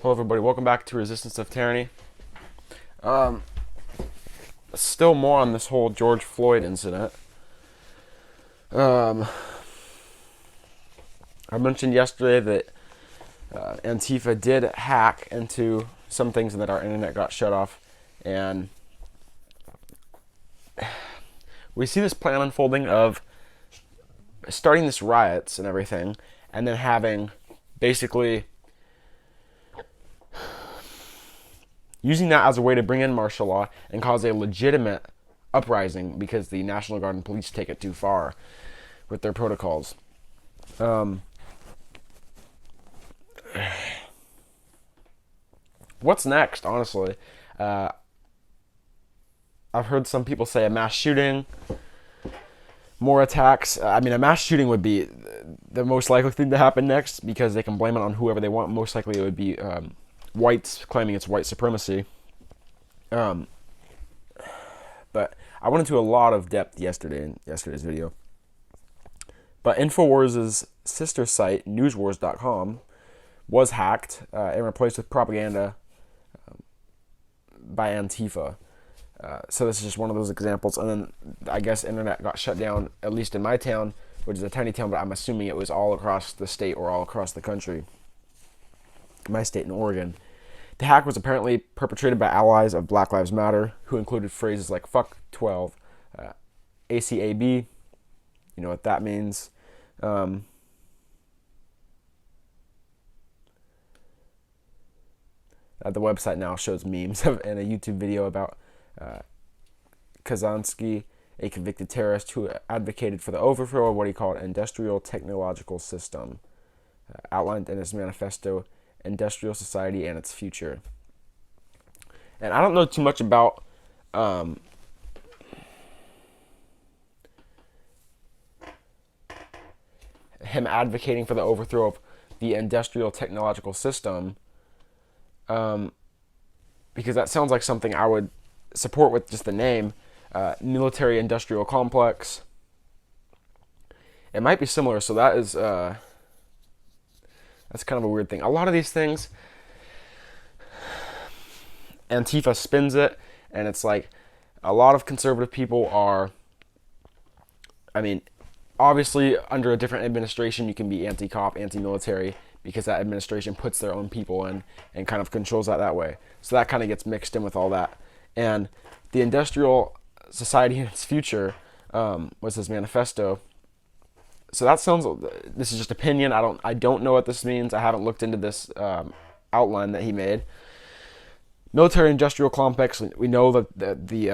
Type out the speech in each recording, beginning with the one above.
Hello, everybody. Welcome back to Resistance of Tyranny. Um, Still more on this whole George Floyd incident. I mentioned yesterday that Antifa did hack into some things and that our internet got shut off, and we see this plan unfolding of starting this riots and everything, and then having basically using that as a way to bring in martial law and cause a legitimate uprising because the National Guard and police take it too far with their protocols. What's next, honestly? I've heard some people say a mass shooting, more attacks. A mass shooting would be the most likely thing to happen next because they can blame it on whoever they want. Most likely it would be whites claiming it's white supremacy. But I went into a lot of depth yesterday in yesterday's video. But InfoWars' sister site, newswars.com, was hacked and replaced with propaganda by Antifa. So this is just one of those examples. And then I guess internet got shut down, at least in my town, which is a tiny town, but I'm assuming it was all across the state or all across the country. My state in Oregon. The hack was apparently perpetrated by allies of Black Lives Matter, who included phrases like fuck 12, ACAB, you know what that means. The website now shows memes and a YouTube video about Kazansky, a convicted terrorist who advocated for the overthrow of what he called industrial technological system, outlined in his manifesto, Industrial Society and Its Future. And I don't know too much about him advocating for the overthrow of the industrial technological system, because that sounds like something I would support with just the name, military industrial complex. It might be similar, so that is that's kind of a weird thing. A lot of these things, Antifa spins it, and it's like a lot of conservative people are, obviously under a different administration you can be anti-cop, anti-military, because that administration puts their own people in and kind of controls that way. So that kind of gets mixed in with all that. And the Industrial Society and Its Future was his manifesto. So that sounds, this is just opinion. I don't know what this means. I haven't looked into this outline that he made. Military industrial complex, we know that the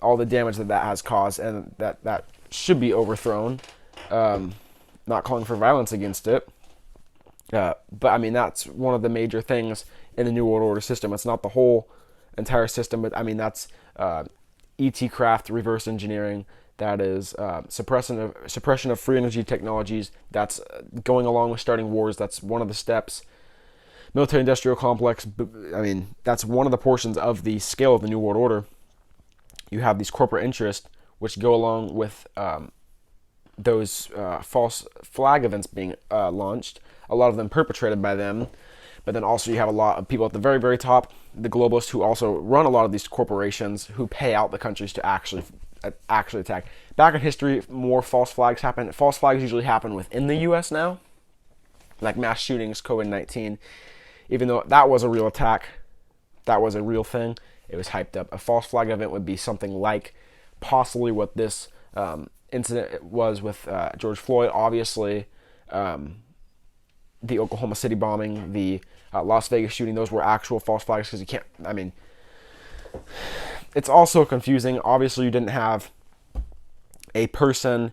all the damage that has caused, and that should be overthrown. Not calling for violence against it. But that's one of the major things in the New World Order system. It's not the whole entire system, but that's ET craft, reverse engineering. That is suppression of free energy technologies. That's going along with starting wars. That's one of the steps. Military industrial complex. That's one of the portions of the scale of the New World Order. You have these corporate interests which go along with those false flag events being launched. A lot of them perpetrated by them. But then also you have a lot of people at the very, very top, the globalists, who also run a lot of these corporations who pay out the countries to actually attack. Back in history, more false flags happen. False flags usually happen within the U.S. now, like mass shootings, COVID-19. Even though that was a real attack, that was a real thing, it was hyped up. A false flag event would be something like possibly what this incident was with George Floyd. Obviously, the Oklahoma City bombing, the Las Vegas shooting, those were actual false flags because you can't, it's also confusing. Obviously, you didn't have a person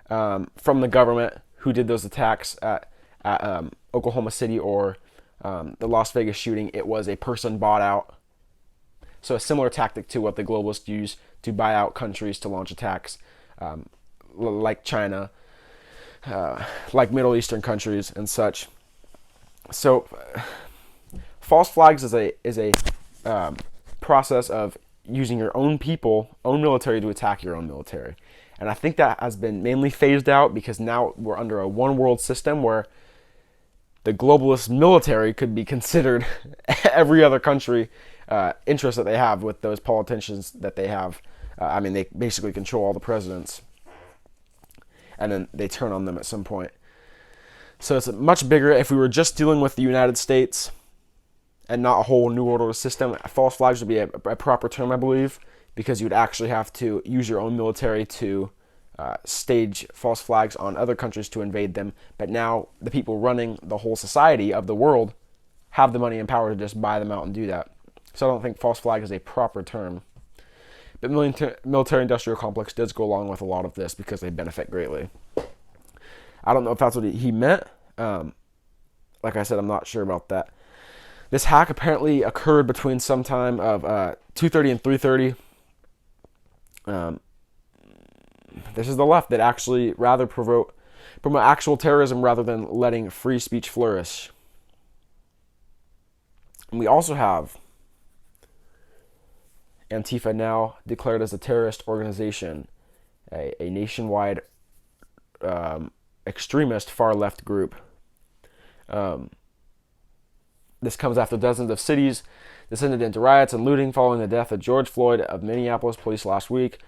from the government who did those attacks at Oklahoma City or the Las Vegas shooting. It was a person bought out. So a similar tactic to what the globalists use to buy out countries to launch attacks, like China, like Middle Eastern countries and such. So false flags is a process of using your own people, own military to attack your own military. And I think that has been mainly phased out because now we're under a one world system where the globalist military could be considered every other country interest that they have with those politicians that they have. I mean, they basically control all the presidents, and then they turn on them at some point. So it's much bigger. If we were just dealing with the United States and not a whole New World Order system, false flags would be a proper term, I believe, because you would actually have to use your own military to stage false flags on other countries to invade them. But now the people running the whole society of the world have the money and power to just buy them out and do that. So I don't think false flag is a proper term. But military-industrial complex does go along with a lot of this because they benefit greatly. I don't know if that's what he meant. Like I said, I'm not sure about that. This hack apparently occurred between some time of 2:30 and 3:30. This is the left that actually rather promote actual terrorism rather than letting free speech flourish. And we also have Antifa now declared as a terrorist organization, a nationwide extremist far-left group. This comes after dozens of cities descended into riots and looting following the death of George Floyd of Minneapolis police last week.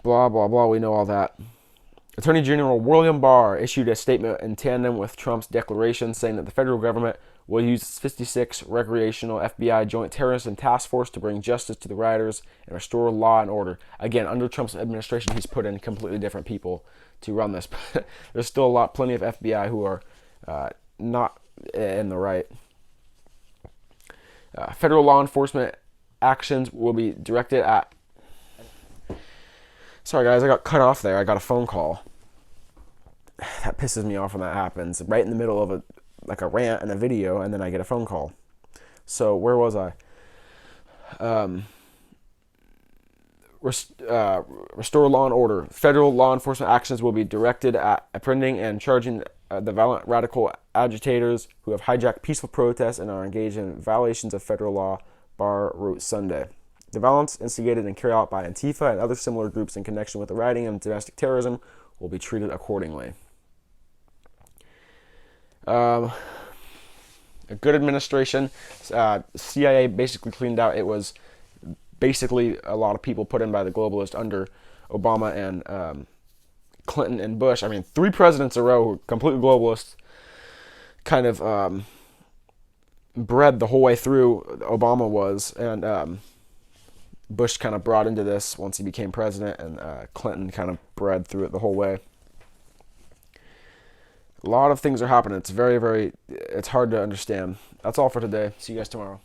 Blah, blah, blah, we know all that. Attorney General William Barr issued a statement in tandem with Trump's declaration saying that the federal government will use its 56 recreational FBI Joint Terrorist and Task Force to bring justice to the rioters and restore law and order. Again, under Trump's administration, he's put in completely different people to run this. There's still plenty of FBI who are not in the right. Federal law enforcement actions will be directed at... Sorry guys, I got cut off there. I got a phone call. That pisses me off when that happens. Right in the middle of a rant and a video, and then I get a phone call. So where was I? Restore law and order. Federal law enforcement actions will be directed at apprehending and charging the violent radical agitators who have hijacked peaceful protests and are engaged in violations of federal law, Barr wrote Sunday. The violence instigated and carried out by Antifa and other similar groups in connection with the rioting and domestic terrorism will be treated accordingly. A good administration. CIA basically cleaned out. It was basically a lot of people put in by the globalists under Obama and Clinton and Bush. I mean, 3 presidents in a row who were completely globalists, kind of bred the whole way through. Obama was, and Bush kind of brought into this once he became president, and Clinton kind of bred through it the whole way. A lot of things are happening. It's very, very, it's hard to understand. That's all for today. See you guys tomorrow.